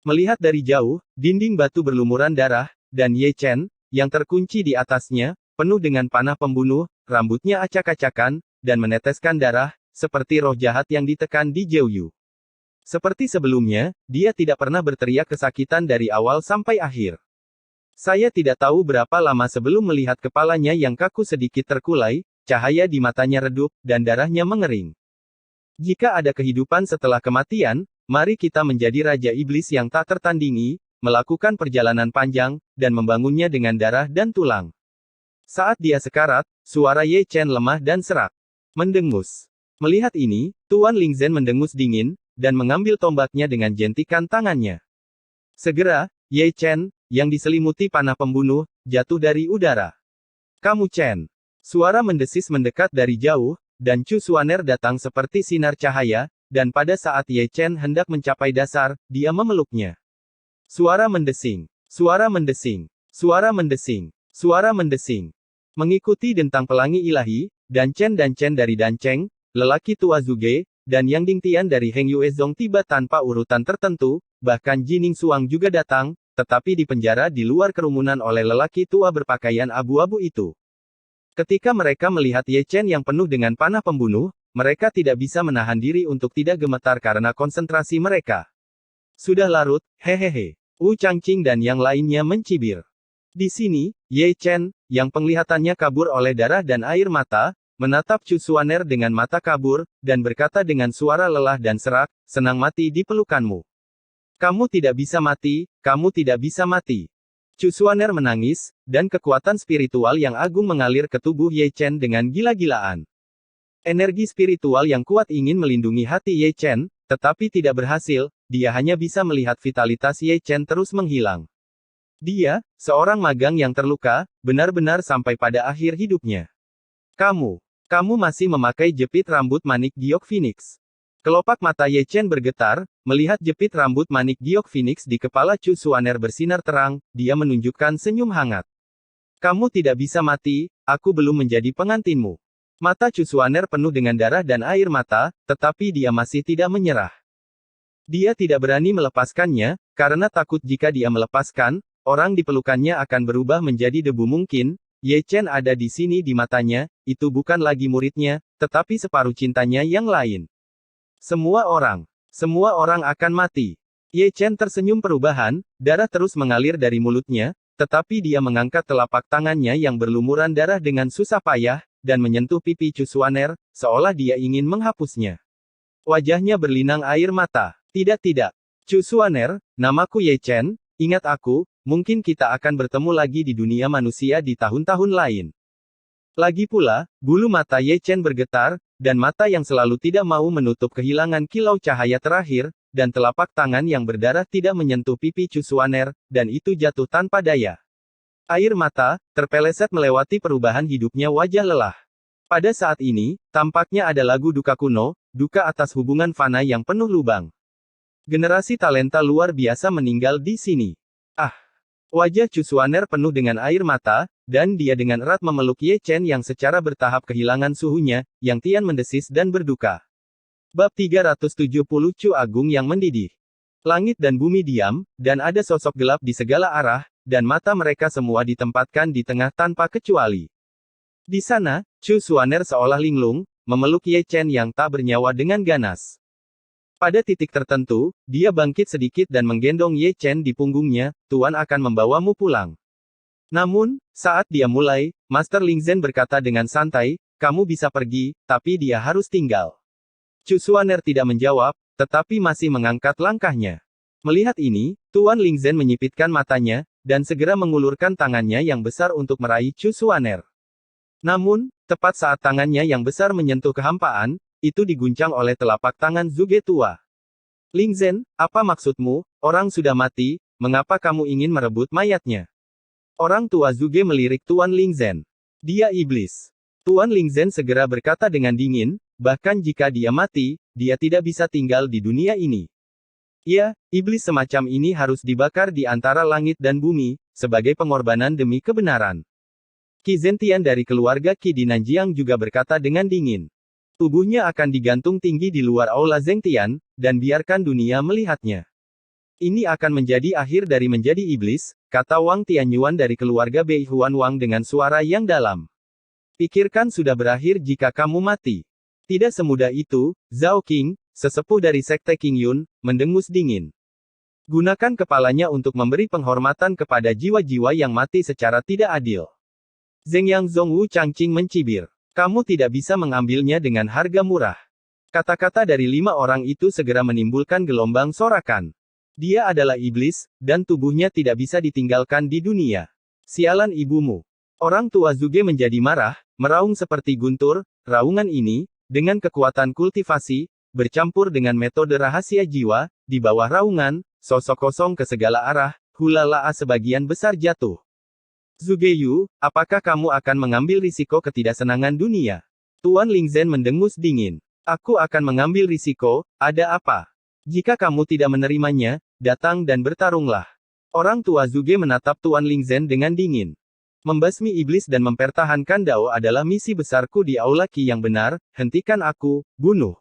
Melihat dari jauh, dinding batu berlumuran darah, dan Ye Chen, yang terkunci di atasnya, penuh dengan panah pembunuh, rambutnya acak-acakan, dan meneteskan darah, seperti roh jahat yang ditekan di Jiuyu. Seperti sebelumnya, dia tidak pernah berteriak kesakitan dari awal sampai akhir. Saya tidak tahu berapa lama sebelum melihat kepalanya yang kaku sedikit terkulai, cahaya di matanya redup, dan darahnya mengering. Jika ada kehidupan setelah kematian, mari kita menjadi Raja Iblis yang tak tertandingi, melakukan perjalanan panjang, dan membangunnya dengan darah dan tulang. Saat dia sekarat, suara Ye Chen lemah dan serak. Mendengus. Melihat ini, Tuan Lingzhen mendengus dingin, dan mengambil tombaknya dengan jentikan tangannya. Segera, Ye Chen, yang diselimuti panah pembunuh, jatuh dari udara. Kamu Chen. Suara mendesis mendekat dari jauh, dan Chu Xuaner datang seperti sinar cahaya, dan pada saat Ye Chen hendak mencapai dasar, dia memeluknya. Suara mendesing. Suara mendesing. Suara mendesing. Suara mendesing. Mengikuti dentang pelangi ilahi, Dan Chen dari Dan Cheng, lelaki tua Zuge, dan Yang Dingtian dari Heng Yuezong tiba tanpa urutan tertentu, bahkan Jining Suang juga datang, tetapi dipenjara di luar kerumunan oleh lelaki tua berpakaian abu-abu itu. Ketika mereka melihat Ye Chen yang penuh dengan panah pembunuh, mereka tidak bisa menahan diri untuk tidak gemetar karena konsentrasi mereka. Sudah larut, hehehe. Wu Changqing dan yang lainnya mencibir. Di sini, Ye Chen, yang penglihatannya kabur oleh darah dan air mata, menatap Chu Xuaner dengan mata kabur, dan berkata dengan suara lelah dan serak, senang mati di pelukanmu. Kamu tidak bisa mati, kamu tidak bisa mati. Chu Xuaner menangis, dan kekuatan spiritual yang agung mengalir ke tubuh Ye Chen dengan gila-gilaan. Energi spiritual yang kuat ingin melindungi hati Ye Chen, tetapi tidak berhasil, dia hanya bisa melihat vitalitas Ye Chen terus menghilang. Dia, seorang magang yang terluka, benar-benar sampai pada akhir hidupnya. Kamu masih memakai jepit rambut manik giok Phoenix. Kelopak mata Ye Chen bergetar, melihat jepit rambut manik giok Phoenix di kepala Chu Xuaner bersinar terang, dia menunjukkan senyum hangat. Kamu tidak bisa mati, aku belum menjadi pengantinmu. Mata Chu Xuaner penuh dengan darah dan air mata, tetapi dia masih tidak menyerah. Dia tidak berani melepaskannya, karena takut jika dia melepaskan, orang di pelukannya akan berubah menjadi debu mungkin. Ye Chen ada di sini di matanya, itu bukan lagi muridnya, tetapi separuh cintanya yang lain. Semua orang akan mati. Ye Chen tersenyum perubahan, darah terus mengalir dari mulutnya, tetapi dia mengangkat telapak tangannya yang berlumuran darah dengan susah payah, dan menyentuh pipi Chu Xuaner, seolah dia ingin menghapusnya. Wajahnya berlinang air mata. Tidak. Chu Xuaner, namaku Ye Chen, ingat aku, mungkin kita akan bertemu lagi di dunia manusia di tahun-tahun lain. Lagi pula, bulu mata Ye Chen bergetar, dan mata yang selalu tidak mau menutup kehilangan kilau cahaya terakhir, dan telapak tangan yang berdarah tidak menyentuh pipi Chu Xuaner, dan itu jatuh tanpa daya. Air mata, terpeleset melewati perubahan hidupnya wajah lelah. Pada saat ini, tampaknya ada lagu duka kuno, duka atas hubungan fana yang penuh lubang. Generasi talenta luar biasa meninggal di sini. Wajah Chu Xuaner penuh dengan air mata, dan dia dengan erat memeluk Ye Chen yang secara bertahap kehilangan suhunya, yang kian mendesis dan berduka. Bab 370 Chu Agung yang mendidih. Langit dan bumi diam, dan ada sosok gelap di segala arah, dan mata mereka semua ditempatkan di tengah tanpa kecuali. Di sana, Chu Xuaner seolah linglung, memeluk Ye Chen yang tak bernyawa dengan ganas. Pada titik tertentu, dia bangkit sedikit dan menggendong Ye Chen di punggungnya, "Tuan akan membawamu pulang." Namun, saat dia mulai, Master Ling Zhen berkata dengan santai, "Kamu bisa pergi, tapi dia harus tinggal." Chu Xuaner tidak menjawab, tetapi masih mengangkat langkahnya. Melihat ini, Tuan Ling Zhen menyipitkan matanya, dan segera mengulurkan tangannya yang besar untuk meraih Chu Xuaner. Namun, tepat saat tangannya yang besar menyentuh kehampaan, itu diguncang oleh telapak tangan Zhuge tua. "Ling Zhen, apa maksudmu? Orang sudah mati, mengapa kamu ingin merebut mayatnya?" Orang tua Zhuge melirik Tuan Ling Zhen. "Dia iblis." Tuan Ling Zhen segera berkata dengan dingin, "Bahkan jika dia mati, dia tidak bisa tinggal di dunia ini. Ya, iblis semacam ini harus dibakar di antara langit dan bumi, sebagai pengorbanan demi kebenaran." Qi Zentian dari keluarga Qi di Nanjiang juga berkata dengan dingin. "Tubuhnya akan digantung tinggi di luar aula Zengtian, dan biarkan dunia melihatnya. Ini akan menjadi akhir dari menjadi iblis," kata Wang Tianyuan dari keluarga Bei Huan Wang dengan suara yang dalam. "Pikirkan sudah berakhir jika kamu mati." Tidak semudah itu, Zhao Qing, sesepuh dari Sekte Qingyun, mendengus dingin. "Gunakan kepalanya untuk memberi penghormatan kepada jiwa-jiwa yang mati secara tidak adil." Zheng Yang Zong Wu Changqing mencibir. "Kamu tidak bisa mengambilnya dengan harga murah." Kata-kata dari 5 orang itu segera menimbulkan gelombang sorakan. Dia adalah iblis, dan tubuhnya tidak bisa ditinggalkan di dunia. "Sialan ibumu." Orang tua Zhuge menjadi marah, meraung seperti guntur. Raungan ini, dengan kekuatan kultivasi, bercampur dengan metode rahasia jiwa, di bawah raungan, sosok kosong ke segala arah, hula-la sebagian besar jatuh. "Zhuge Yu, apakah kamu akan mengambil risiko ketidaksenangan dunia?" Tuan Ling Zhen mendengus dingin. "Aku akan mengambil risiko, ada apa? Jika kamu tidak menerimanya, datang dan bertarunglah." Orang tua Zhuge menatap Tuan Ling Zhen dengan dingin. "Membasmi iblis dan mempertahankan Dao adalah misi besarku di Aula Qi yang benar, hentikan aku, bunuh."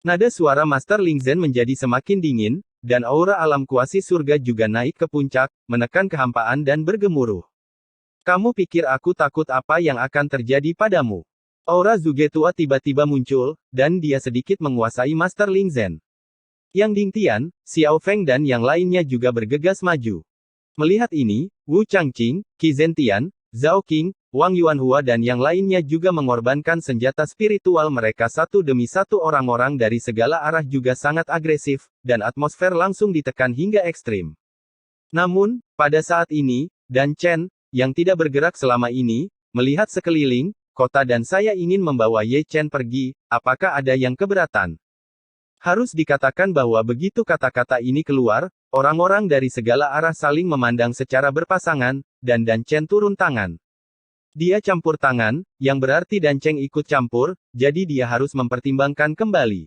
Nada suara Master Ling Zhen menjadi semakin dingin, dan aura alam kuasi surga juga naik ke puncak, menekan kehampaan dan bergemuruh. "Kamu pikir aku takut apa yang akan terjadi padamu?" Aura Zhuge tua tiba-tiba muncul, dan dia sedikit menguasai Master Ling Zhen. Yang Dingtian, Xiao Feng dan yang lainnya juga bergegas maju. Melihat ini, Wu Changqing, Qi Zentian, Zhao Qing, Wang Yuanhua dan yang lainnya juga mengorbankan senjata spiritual mereka satu demi satu. Orang-orang dari segala arah juga sangat agresif, dan atmosfer langsung ditekan hingga ekstrim. Namun, pada saat ini, Dan Chen, yang tidak bergerak selama ini, melihat sekeliling, kota dan "Saya ingin membawa Ye Chen pergi, apakah ada yang keberatan?" Harus dikatakan bahwa begitu kata-kata ini keluar, orang-orang dari segala arah saling memandang secara berpasangan, dan Dan Chen turun tangan. Dia campur tangan, yang berarti Dan Chen ikut campur, jadi dia harus mempertimbangkan kembali.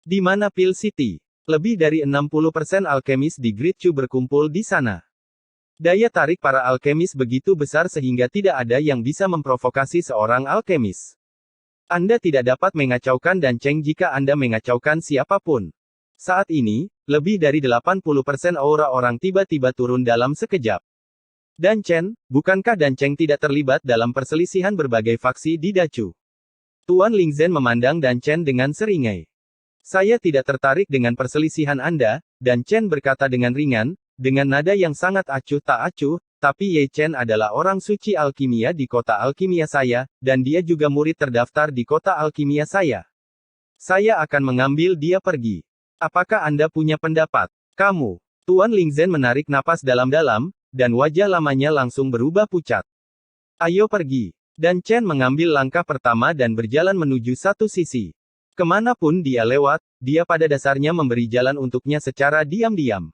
Di mana Pil City? Lebih dari 60% alkemis di Great Chu berkumpul di sana. Daya tarik para alkemis begitu besar sehingga tidak ada yang bisa memprovokasi seorang alkemis. Anda tidak dapat mengacaukan Dan Chen jika Anda mengacaukan siapapun. Saat ini, lebih dari 80% aura orang tiba-tiba turun dalam sekejap. Dan Chen, bukankah Dan Chen tidak terlibat dalam perselisihan berbagai faksi di Dachu? Tuan Ling Zhen memandang Dan Chen dengan seringai. "Saya tidak tertarik dengan perselisihan Anda," Dan Chen berkata dengan ringan, dengan nada yang sangat acuh tak acuh, "tapi Ye Chen adalah orang suci alkimia di kota alkimia saya, dan dia juga murid terdaftar di kota alkimia saya. Saya akan mengambil dia pergi. Apakah Anda punya pendapat?" "Kamu." Tuan Ling Zhen menarik napas dalam-dalam, dan wajah lamanya langsung berubah pucat. "Ayo pergi." Dan Chen mengambil langkah pertama dan berjalan menuju satu sisi. Kemanapun dia lewat, dia pada dasarnya memberi jalan untuknya secara diam-diam.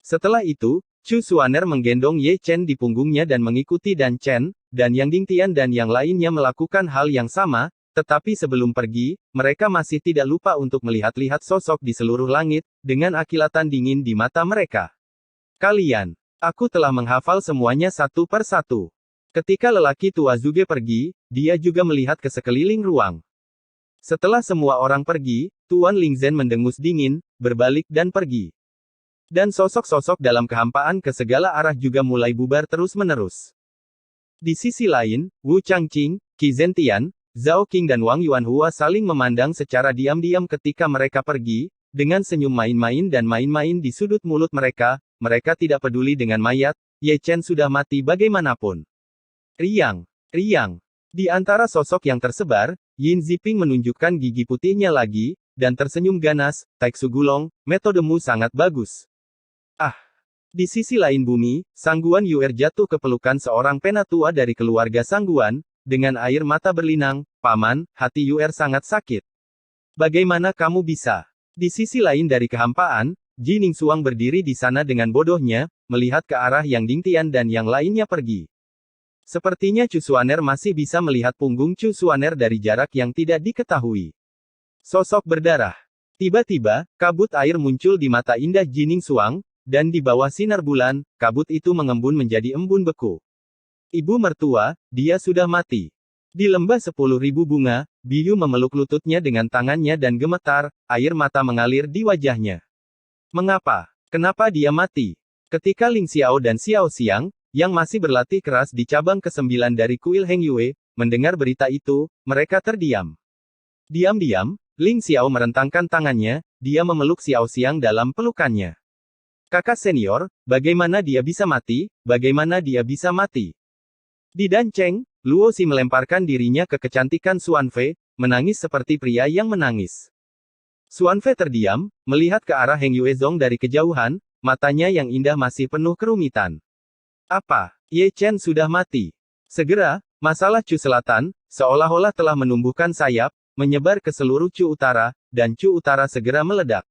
Setelah itu, Chu Xuaner menggendong Ye Chen di punggungnya dan mengikuti Dan Chen, dan Yang Dingtian dan yang lainnya melakukan hal yang sama, tetapi sebelum pergi, mereka masih tidak lupa untuk melihat-lihat sosok di seluruh langit, dengan akilatan dingin di mata mereka. "Kalian, aku telah menghafal semuanya satu per satu." Ketika lelaki tua Zhuge pergi, dia juga melihat ke sekeliling ruang. Setelah semua orang pergi, Tuan Ling Zhen mendengus dingin, berbalik dan pergi. Dan sosok-sosok dalam kehampaan ke segala arah juga mulai bubar terus-menerus. Di sisi lain, Wu Changqing, Qi Zentian, Zhao Qing dan Wang Yuanhua saling memandang secara diam-diam ketika mereka pergi, dengan senyum main-main dan main-main di sudut mulut mereka tidak peduli dengan mayat, Ye Chen sudah mati bagaimanapun. Riang, riang. Di antara sosok yang tersebar, Yin Ziping menunjukkan gigi putihnya lagi, dan tersenyum ganas, Taiksu Gulong, metodemu sangat bagus. Ah! Di sisi lain bumi, Sangguan Yuer jatuh ke pelukan seorang penatua dari keluarga Sangguan, dengan air mata berlinang, Paman, hati Yuer sangat sakit. Bagaimana kamu bisa? Di sisi lain dari kehampaan, Ji Ningsuang berdiri di sana dengan bodohnya, melihat ke arah Yang Dingtian dan yang lainnya pergi. Sepertinya Chu Xuaner masih bisa melihat punggung Chu Xuaner dari jarak yang tidak diketahui. Sosok berdarah. Tiba-tiba, kabut air muncul di mata indah Ji Ningsuang, dan di bawah sinar bulan, kabut itu mengembun menjadi embun beku. Ibu mertua, dia sudah mati. Di lembah 10.000 bunga, Biyu memeluk lututnya dengan tangannya dan gemetar, air mata mengalir di wajahnya. Mengapa? Kenapa dia mati? Ketika Ling Xiao dan Xiao Xiang, yang masih berlatih keras di cabang ke-9 dari kuil Heng Yue, mendengar berita itu, mereka terdiam. Diam-diam, Ling Xiao merentangkan tangannya, dia memeluk Xiao Xiang dalam pelukannya. Kakak senior, bagaimana dia bisa mati? Bagaimana dia bisa mati? Di Dancheng, Luo Xi melemparkan dirinya ke kecantikan Xuan Fei, menangis seperti pria yang menangis. Xuan Fei terdiam, melihat ke arah Heng Yuezong dari kejauhan, matanya yang indah masih penuh kerumitan. Apa? Ye Chen sudah mati. Segera, masalah Chu Selatan, seolah-olah telah menumbuhkan sayap, menyebar ke seluruh Chu Utara, dan Chu Utara segera meledak.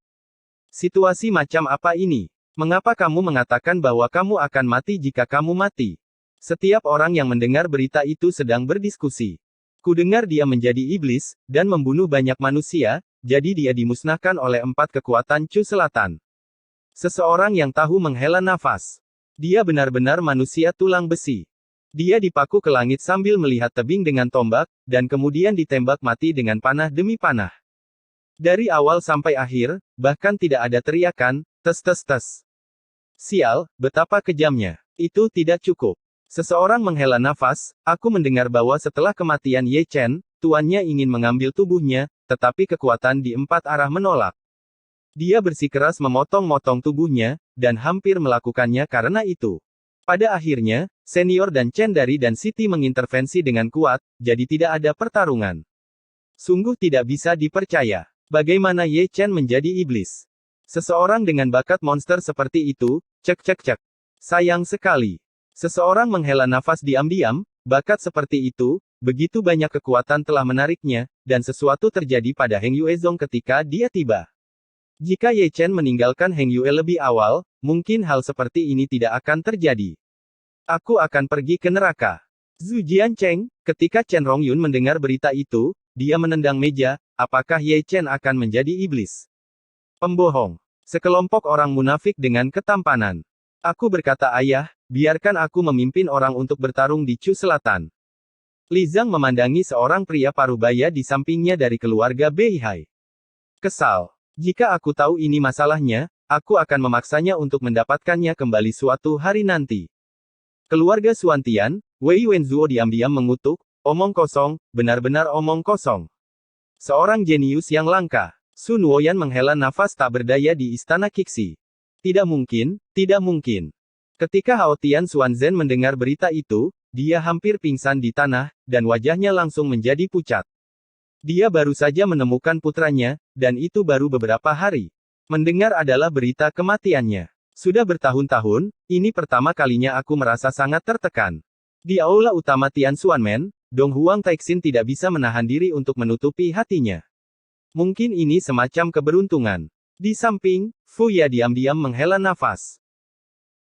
Situasi macam apa ini? Mengapa kamu mengatakan bahwa kamu akan mati jika kamu mati? Setiap orang yang mendengar berita itu sedang berdiskusi. Kudengar dia menjadi iblis, dan membunuh banyak manusia, jadi dia dimusnahkan oleh 4 kekuatan Chu Selatan. Seseorang yang tahu menghela nafas. Dia benar-benar manusia tulang besi. Dia dipaku ke langit sambil melihat tebing dengan tombak, dan kemudian ditembak mati dengan panah demi panah. Dari awal sampai akhir, bahkan tidak ada teriakan, tes. Sial, betapa kejamnya. Itu tidak cukup. Seseorang menghela nafas, aku mendengar bahwa setelah kematian Ye Chen, tuannya ingin mengambil tubuhnya, tetapi kekuatan di 4 arah menolak. Dia bersikeras memotong-motong tubuhnya, dan hampir melakukannya karena itu. Pada akhirnya, senior dan Chen Dari dan Siti mengintervensi dengan kuat, jadi tidak ada pertarungan. Sungguh tidak bisa dipercaya. Bagaimana Ye Chen menjadi iblis? Seseorang dengan bakat monster seperti itu, cek. Sayang sekali. Seseorang menghela nafas diam-diam, bakat seperti itu, begitu banyak kekuatan telah menariknya, dan sesuatu terjadi pada Heng Yuezong ketika dia tiba. Jika Ye Chen meninggalkan Heng Yue lebih awal, mungkin hal seperti ini tidak akan terjadi. Aku akan pergi ke neraka. Zhu Jiancheng, ketika Chen Rongyun mendengar berita itu, dia menendang meja, apakah Ye Chen akan menjadi iblis? Pembohong. Sekelompok orang munafik dengan ketampanan. Aku berkata ayah, biarkan aku memimpin orang untuk bertarung di Chu Selatan. Li Zhang memandangi seorang pria parubaya di sampingnya dari keluarga Beihai. Kesal. Jika aku tahu ini masalahnya, aku akan memaksanya untuk mendapatkannya kembali suatu hari nanti. Keluarga Xuantian, Wei Wenzuo diam-diam mengutuk, omong kosong, benar-benar omong kosong. Seorang jenius yang langka. Sun Woyan menghela nafas tak berdaya di istana Qixi. Tidak mungkin, tidak mungkin. Ketika Hao Tian Xuanzhen mendengar berita itu, dia hampir pingsan di tanah, dan wajahnya langsung menjadi pucat. Dia baru saja menemukan putranya, dan itu baru beberapa hari. Mendengar adalah berita kematiannya. Sudah bertahun-tahun, ini pertama kalinya aku merasa sangat tertekan. Di aula utama Tian Xuanmen, Dong Huang Taixin tidak bisa menahan diri untuk menutupi hatinya. Mungkin ini semacam keberuntungan. Di samping, Fu Ya diam-diam menghela nafas.